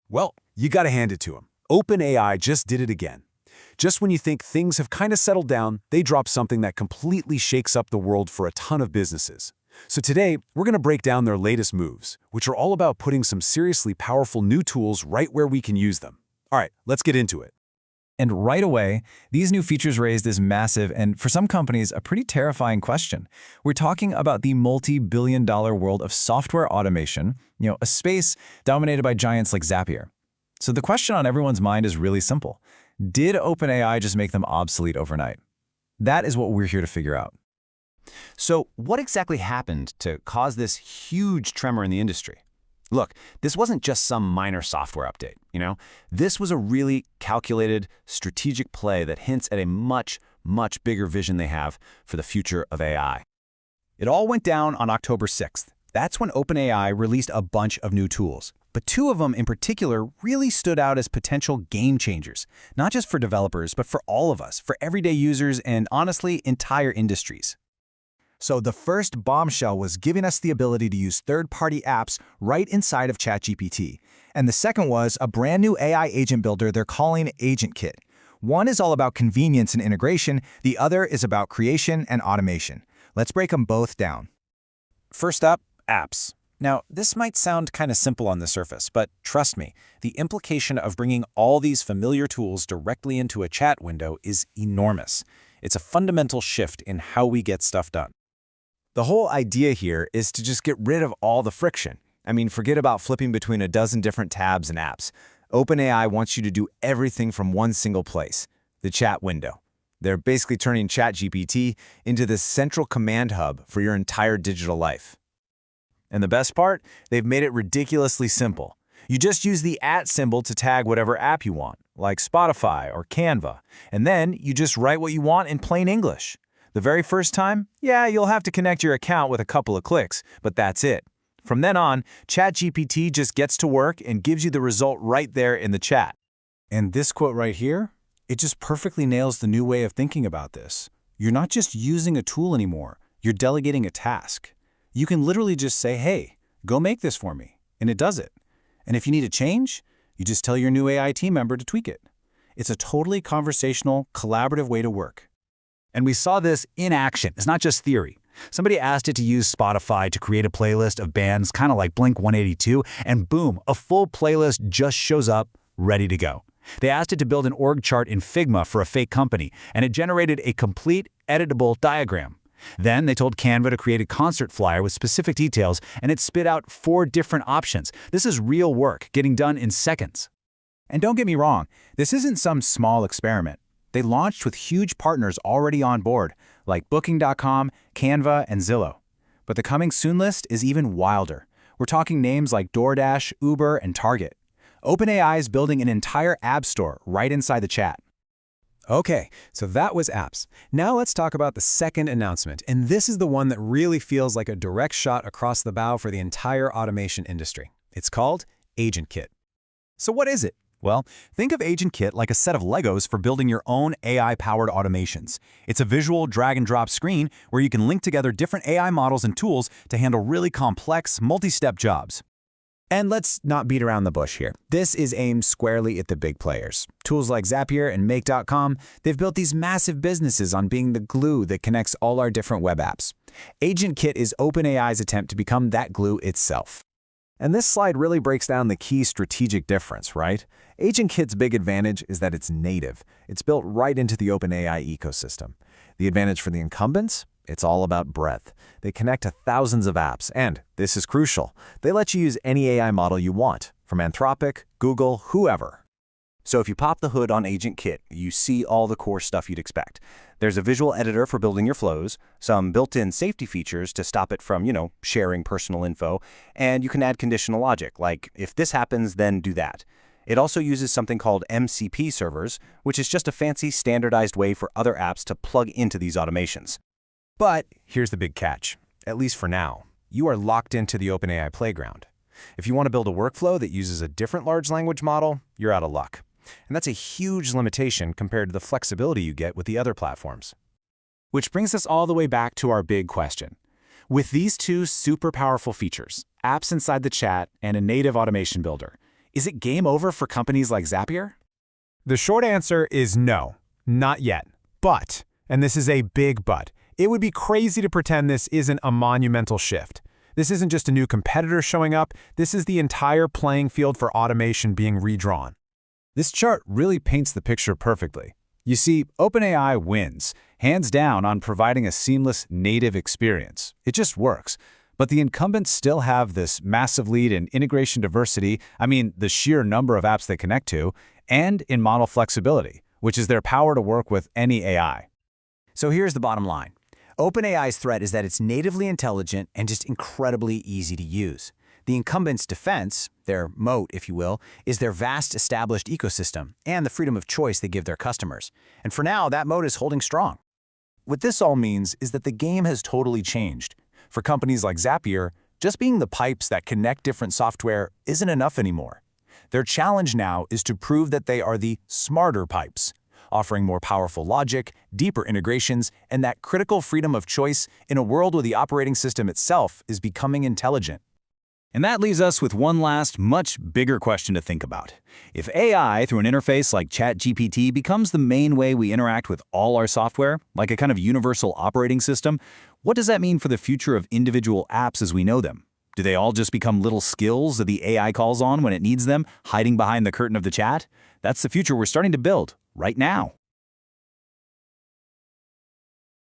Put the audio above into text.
Well, you gotta hand it to them. OpenAI just did it again. Just when you think things have kind of settled down, they drop something that completely shakes up the world for a ton of businesses. So today, we're gonna break down their latest moves, which are all about putting some seriously powerful new tools right where we can use them. All right, let's get into it. And right away, these new features raise this massive and, for some companies, a pretty terrifying question. We're talking about the multi-billion-dollar world of software automation, a space dominated by giants like Zapier. So the question on everyone's mind is really simple. Did OpenAI just make them obsolete overnight? That is what we're here to figure out. So what exactly happened to cause this huge tremor in the industry? Look, this wasn't just some minor software update, This was a really calculated, strategic play that hints at a much, much bigger vision they have for the future of AI. It all went down on October 6th. That's when OpenAI released a bunch of new tools. But two of them in particular really stood out as potential game changers, not just for developers, but for all of us, for everyday users and, honestly, entire industries. So the first bombshell was giving us the ability to use third-party apps right inside of ChatGPT. And the second was a brand new AI agent builder they're calling AgentKit. One is all about convenience and integration, the other is about creation and automation. Let's break them both down. First up, apps. Now, this might sound kind of simple on the surface, but trust me, the implication of bringing all these familiar tools directly into a chat window is enormous. It's a fundamental shift in how we get stuff done. The whole idea here is to just get rid of all the friction. Forget about flipping between a dozen different tabs and apps. OpenAI wants you to do everything from one single place, the chat window. They're basically turning ChatGPT into this central command hub for your entire digital life. And the best part? They've made it ridiculously simple. You just use the @ symbol to tag whatever app you want, like Spotify or Canva, and then you just write what you want in plain English. The very first time, you'll have to connect your account with a couple of clicks, but that's it. From then on, ChatGPT just gets to work and gives you the result right there in the chat. And this quote right here, it just perfectly nails the new way of thinking about this. You're not just using a tool anymore, you're delegating a task. You can literally just say, hey, go make this for me, and it does it. And if you need a change, you just tell your new AI team member to tweak it. It's a totally conversational, collaborative way to work. And we saw this in action. It's not just theory. Somebody asked it to use Spotify to create a playlist of bands kind of like Blink-182, and boom, a full playlist just shows up, ready to go. They asked it to build an org chart in Figma for a fake company, and it generated a complete, editable diagram. Then they told Canva to create a concert flyer with specific details, and it spit out 4 different options. This is real work, getting done in seconds. And don't get me wrong, this isn't some small experiment. They launched with huge partners already on board, like Booking.com, Canva, and Zillow. But the coming soon list is even wilder. We're talking names like DoorDash, Uber, and Target. OpenAI is building an entire app store right inside the chat. Okay, so that was apps. Now let's talk about the second announcement, and this is the one that really feels like a direct shot across the bow for the entire automation industry. It's called AgentKit. So what is it? Well, think of AgentKit like a set of Legos for building your own AI-powered automations. It's a visual drag-and-drop screen where you can link together different AI models and tools to handle really complex, multi-step jobs. And let's not beat around the bush here. This is aimed squarely at the big players. Tools like Zapier and Make.com, they've built these massive businesses on being the glue that connects all our different web apps. AgentKit is OpenAI's attempt to become that glue itself. And this slide really breaks down the key strategic difference, right? AgentKit's big advantage is that it's native. It's built right into the OpenAI ecosystem. The advantage for the incumbents? It's all about breadth. They connect to thousands of apps, and this is crucial. They let you use any AI model you want, from Anthropic, Google, whoever. So if you pop the hood on AgentKit, you see all the core stuff you'd expect. There's a visual editor for building your flows, some built-in safety features to stop it from, sharing personal info, and you can add conditional logic, like if this happens, then do that. It also uses something called MCP servers, which is just a fancy standardized way for other apps to plug into these automations. But here's the big catch. At least for now, you are locked into the OpenAI playground. If you want to build a workflow that uses a different large language model, you're out of luck. And that's a huge limitation compared to the flexibility you get with the other platforms. Which brings us all the way back to our big question. With these two super powerful features, apps inside the chat and a native automation builder, Is it game over for companies like Zapier? The short answer is no, not yet. But, and this is a big but, it would be crazy to pretend this isn't a monumental shift. This isn't just a new competitor showing up, this is the entire playing field for automation being redrawn. This chart really paints the picture perfectly. You see, OpenAI wins, hands down, on providing a seamless native experience. It just works. But the incumbents still have this massive lead in integration diversity, the sheer number of apps they connect to, and in model flexibility, which is their power to work with any AI. So here's the bottom line. OpenAI's threat is that it's natively intelligent and just incredibly easy to use. The incumbent's defense, their moat, if you will, is their vast established ecosystem and the freedom of choice they give their customers. And for now, that moat is holding strong. What this all means is that the game has totally changed. For companies like Zapier, just being the pipes that connect different software isn't enough anymore. Their challenge now is to prove that they are the smarter pipes, offering more powerful logic, deeper integrations, and that critical freedom of choice in a world where the operating system itself is becoming intelligent. And that leaves us with one last, much bigger question to think about. If AI, through an interface like ChatGPT, becomes the main way we interact with all our software, like a kind of universal operating system, what does that mean for the future of individual apps as we know them? Do they all just become little skills that the AI calls on when it needs them, hiding behind the curtain of the chat? That's the future we're starting to build right now.